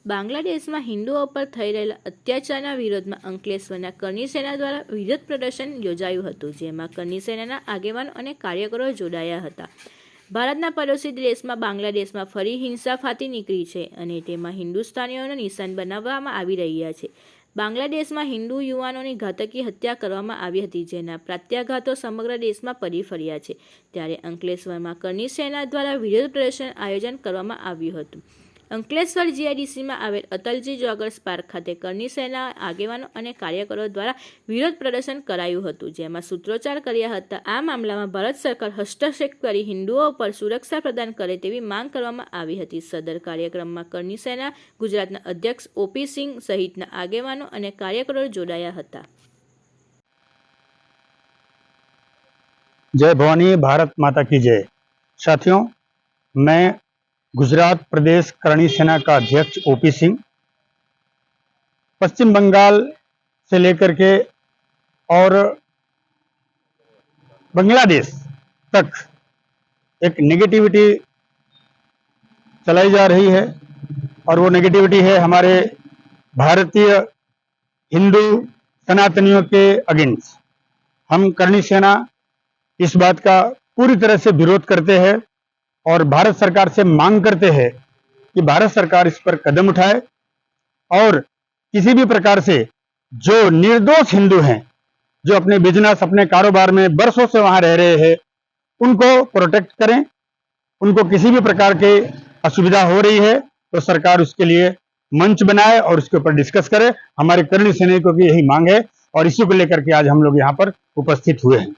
બાંગ્લાદેશમાં હિન્દુઓ પર થઈ રહેલા અત્યાચારના વિરોધમાં અંકલેશ્વરના કરણી સેના દ્વારા વિરોધ પ્રદર્શન યોજાયું હતું, જેમાં કરણી સેનાના આગેવાનો અને કાર્યકરો જોડાયા હતા. ભારતના પડોશી દેશમાં બાંગ્લાદેશમાં ફરી હિંસા ફાટી નીકળી છે અને તેમાં હિન્દુસ્તાનીઓને નિશાન બનાવવામાં આવી રહ્યા છે. બાંગ્લાદેશમાં હિન્દુ યુવાનોની ઘાતકી હત્યા કરવામાં આવી હતી, જેના પ્રત્યાઘાતો સમગ્ર દેશમાં પડી ફર્યા છે. ત્યારે અંકલેશ્વરમાં કરણી સેના દ્વારા વિરોધ પ્રદર્શન આયોજન કરવામાં આવ્યું હતું. અંકલેશ્વર જીઆઈડીસીમાં આવેલ અટલજી જોગર્સ પાર્ક ખાતે કરણી સેના આગેવાનો અને કાર્યકરો દ્વારા વિરોધ પ્રદર્શન કરાયું હતું, જેમાં સૂત્રોચ્ચાર કર્યા હતા. આ મામલામાં ભારત સરકાર હસ્તક્ષેપ કરી હિન્દુઓ પર સુરક્ષા પ્રદાન કરે તેવી માંગ કરવામાં આવી હતી. સદર કાર્યક્રમમાં કરણી સેના ગુજરાતના અધ્યક્ષ ઓપી સિંહ સહિતના આગેવાનો અને કાર્યકરો જોડાયા હતા. जय भवानी, भारत माता की जय। साथियों, मैं गुजरात प्रदेश करणी सेना का अध्यक्ष ओपी सिंह पश्चिम बंगाल से लेकर के और बांग्लादेश तक एक नेगेटिविटी चलाई जा रही है और वो नेगेटिविटी है हमारे भारतीय हिंदू सनातनियों के अगेंस्ट। हम करणी सेना इस बात का पूरी तरह से विरोध करते हैं और भारत सरकार से मांग करते हैं कि भारत सरकार इस पर कदम उठाए और किसी भी प्रकार से जो निर्दोष हिंदू हैं, जो अपने बिजनेस अपने कारोबार में बरसों से वहां रह रहे हैं, उनको प्रोटेक्ट करें। उनको किसी भी प्रकार की असुविधा हो रही है तो सरकार उसके लिए मंच बनाए और उसके ऊपर डिस्कस करे। हमारे करणी सैनिकों की यही मांग है और इसी को लेकर के आज हम लोग यहाँ पर उपस्थित हुए हैं।